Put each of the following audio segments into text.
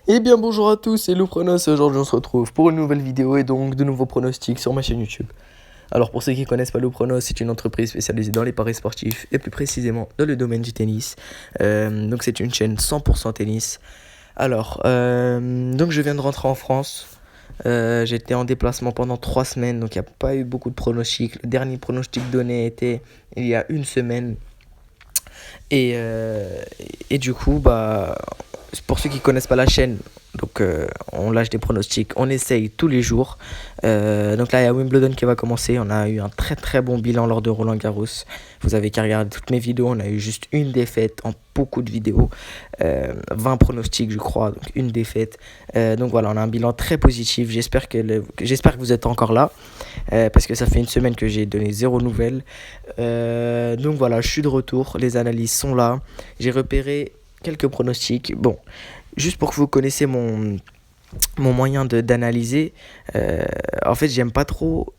Eh bien bonjour à tous, c'est Lou Pronos, aujourd'hui on se retrouve pour une nouvelle vidéo et donc de nouveaux pronostics sur ma chaîne YouTube. Alors pour ceux qui ne connaissent pas Lou Pronos, c'est une entreprise spécialisée dans les paris sportifs et plus précisément dans le domaine du tennis. Donc c'est une chaîne 100% tennis. Donc je viens de rentrer en France. J'étais en déplacement pendant 3 semaines, donc il n'y a pas eu beaucoup de pronostics. Le dernier pronostic donné était il y a une semaine. Et, euh, et du coup, pour ceux qui connaissent pas la chaîne, on lâche des pronostics, on essaye tous les jours. Donc là, il y a Wimbledon qui va commencer. On a eu un très très bon bilan lors de Roland Garros. Vous avez qu'à regarder toutes mes vidéos. On a eu juste une défaite en beaucoup de vidéos. 20 pronostics, je crois, donc une défaite. Donc voilà, on a un bilan très positif. J'espère que vous êtes encore là. Parce que ça fait une semaine que j'ai donné zéro nouvelle. Donc voilà, je suis de retour. Les analyses sont là. J'ai repéré quelques pronostics. Bon, juste pour que vous connaissiez mon moyen d'analyser, en fait, j'aime pas trop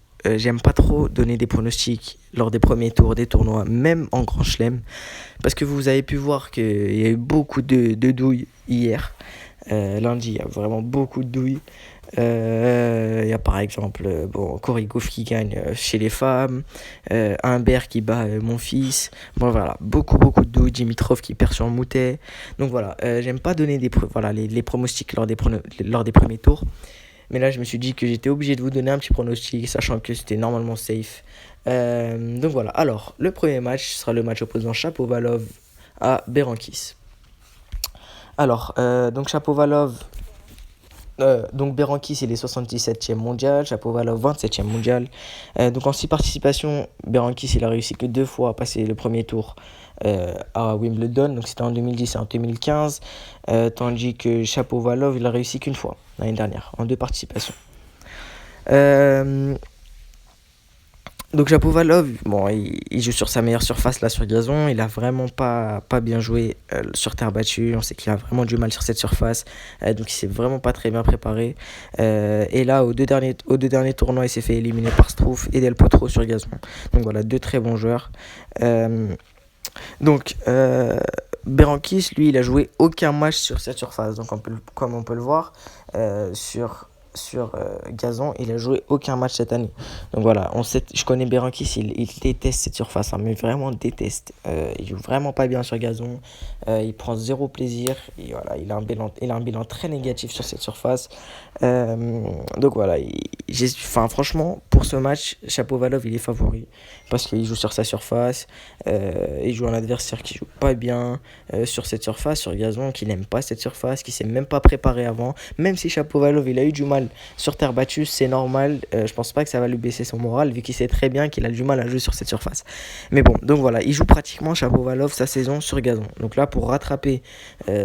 donner des pronostics lors des premiers tours des tournois, même en Grand Chelem, parce que vous avez pu voir qu'il y a eu beaucoup de douilles hier. Lundi, il y a vraiment beaucoup de douilles. Il y a par exemple Corey Gauff qui gagne chez les femmes, Humbert qui bat mon fils. Bon voilà, beaucoup de douilles. Dimitrov qui perd sur Moutet. Donc voilà, j'aime pas donner les pronostics lors des premiers tours. Mais là, je me suis dit que j'étais obligé de vous donner un petit pronostic, sachant que c'était normalement safe. Donc voilà, alors le premier match sera le match opposant Shapovalov à Berankis. Donc Shapovalov. Donc Berankis il est 77e mondial, Shapovalov 27e mondial. Donc en 6 participations, Berankis il a réussi que 2 fois à passer le premier tour à Wimbledon, donc c'était en 2010 et en 2015, tandis que Shapovalov il a réussi qu'une fois l'année dernière, en 2 participations. Euh, donc Shapovalov, bon, il joue sur sa meilleure surface là sur gazon. Il a vraiment pas bien joué sur terre battue. On sait qu'il a vraiment du mal sur cette surface. Donc il s'est vraiment pas très bien préparé. Et là, aux deux derniers tournois, il s'est fait éliminer par Struff et Del Potro sur gazon. Donc voilà, deux très bons joueurs. Euh, Berankis, lui, il a joué aucun match sur cette surface. Donc comme on peut le voir, sur gazon, il a joué aucun match cette année. Donc voilà, je connais Berankis, il déteste cette surface, hein, mais vraiment déteste. Il joue vraiment pas bien sur gazon, il prend zéro plaisir, et voilà, il a un bilan très négatif sur cette surface. Donc voilà, franchement, pour ce match, Shapovalov, il est favori, parce qu'il joue sur sa surface, il joue un adversaire qui joue pas bien sur cette surface, sur gazon, qui n'aime pas cette surface, qui s'est même pas préparé avant. Même si Shapovalov il a eu du mal sur terre battue, c'est normal. Je pense pas que ça va lui baisser son moral, vu qu'il sait très bien qu'il a du mal à jouer sur cette surface. Mais bon, donc voilà, il joue pratiquement Shapovalov sa saison sur gazon. Donc là, pour rattraper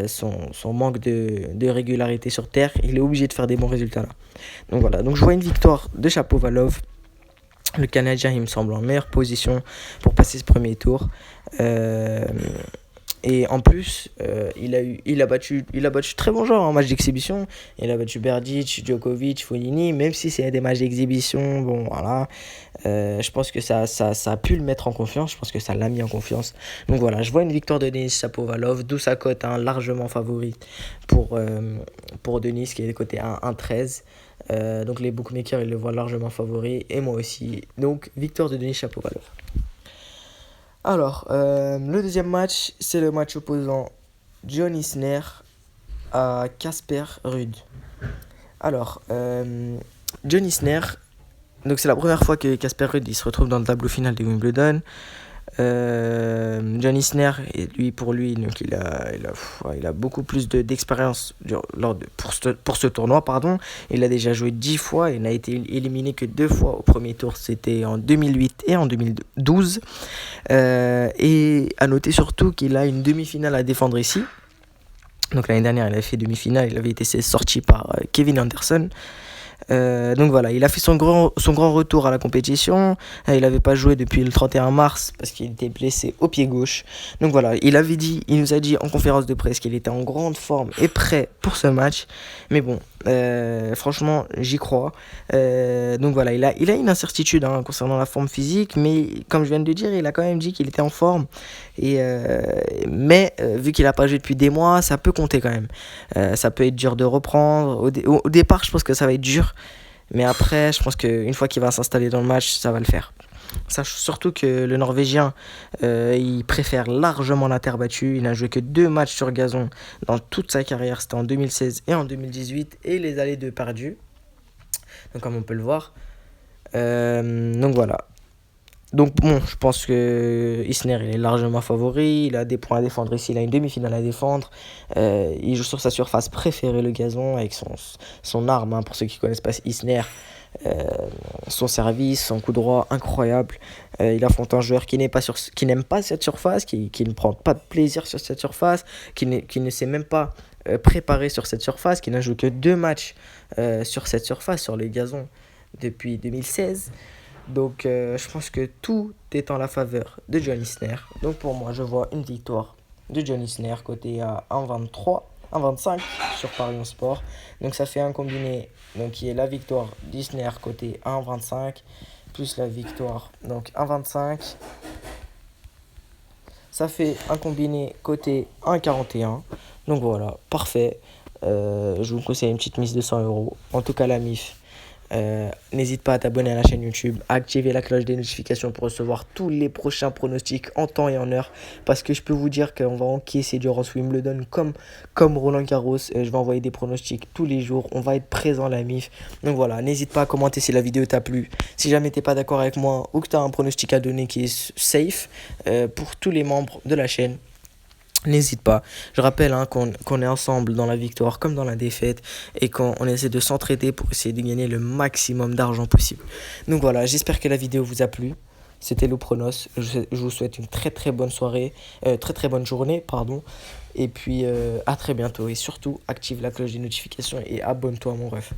son manque de régularité sur terre, il est obligé de faire des bons résultats là. Donc voilà, donc je vois une victoire de Shapovalov. Le Canadien, il me semble en meilleure position pour passer ce premier tour. Euh, et en plus, il a battu très bons joueurs en match d'exhibition. Il a battu Berdych, Djokovic, Fognini, même si c'est des matchs d'exhibition. Bon, voilà. Je pense que ça a pu le mettre en confiance. Je pense que ça l'a mis en confiance. Donc voilà, je vois une victoire de Denis Shapovalov, d'où sa cote largement favorite pour Denis, qui est coté à 1,13. Donc les bookmakers, ils le voient largement favori. Et moi aussi. Donc, victoire de Denis Shapovalov. Le deuxième match, c'est le match opposant John Isner à Casper Ruud. Alors, John Isner, donc c'est la première fois que Casper Ruud il se retrouve dans le tableau final de Wimbledon. John Isner, pour lui, donc il a beaucoup plus d'expérience pour ce tournoi. Pardon. Il a déjà joué 10 fois. Il n'a été éliminé que 2 fois au premier tour. C'était en 2008 et en 2012. Et à noter surtout qu'il a une demi-finale à défendre ici. Donc l'année dernière, il avait fait demi-finale. Il avait été sorti par Kevin Anderson. Donc voilà, il a fait son grand retour à la compétition. Il n'avait pas joué depuis le 31 mars parce qu'il était blessé au pied gauche. Donc voilà, il nous a dit en conférence de presse qu'il était en grande forme et prêt pour ce match. Mais bon, franchement, j'y crois. Donc voilà, il a une incertitude concernant la forme physique, mais comme je viens de le dire, il a quand même dit qu'il était en forme. Mais vu qu'il n'a pas joué depuis des mois, ça peut compter quand même. Ça peut être dur de reprendre. Au départ, je pense que ça va être dur. Mais après, je pense qu'une fois qu'il va s'installer dans le match, ça va le faire. Sache surtout que le Norvégien, il préfère largement la terre battue. Il n'a joué que 2 matchs sur gazon dans toute sa carrière. C'était en 2016 et en 2018. Et les allées de perdu. Donc comme on peut le voir. Donc voilà. Donc bon, je pense que Isner il est largement favori, il a des points à défendre ici, il a une demi-finale à défendre, il joue sur sa surface préférée, le gazon, avec son arme, pour ceux qui ne connaissent pas Isner, euh, son service, son coup droit incroyable. Il affronte un joueur qui n'aime pas cette surface, qui ne prend pas de plaisir sur cette surface, qui ne s'est même pas préparé sur cette surface, qui n'a joué que 2 matchs sur cette surface, sur les gazons, depuis 2016. Donc je pense que tout est en la faveur de John Isner. Donc pour moi, je vois une victoire de John Isner côté à 1,23, 1,25 sur Paris Sport. Donc ça fait un combiné donc, qui est la victoire d'Isner côté 1,25 plus la victoire donc 1,25. Ça fait un combiné côté 1,41. Donc voilà, parfait. Je vous conseille une petite mise de 100 euros. En tout cas, la MIF. N'hésite pas à t'abonner à la chaîne YouTube, à activer la cloche des notifications pour recevoir tous les prochains pronostics en temps et en heure. Parce que je peux vous dire qu'on va encaisser durant ce Wimbledon comme Roland Garros. Je vais envoyer des pronostics tous les jours. On va être présent à la MIF. Donc voilà, n'hésite pas à commenter si la vidéo t'a plu. Si jamais t'es pas d'accord avec moi ou que tu as un pronostic à donner qui est safe pour tous les membres de la chaîne. N'hésite pas. Je rappelle qu'on est ensemble dans la victoire comme dans la défaite et qu'on essaie de s'entraider pour essayer de gagner le maximum d'argent possible. Donc voilà, j'espère que la vidéo vous a plu. C'était le pronos. Je vous souhaite une très très bonne soirée, très très bonne journée, pardon. Et puis à très bientôt. Et surtout, active la cloche des notifications et abonne-toi à mon ref.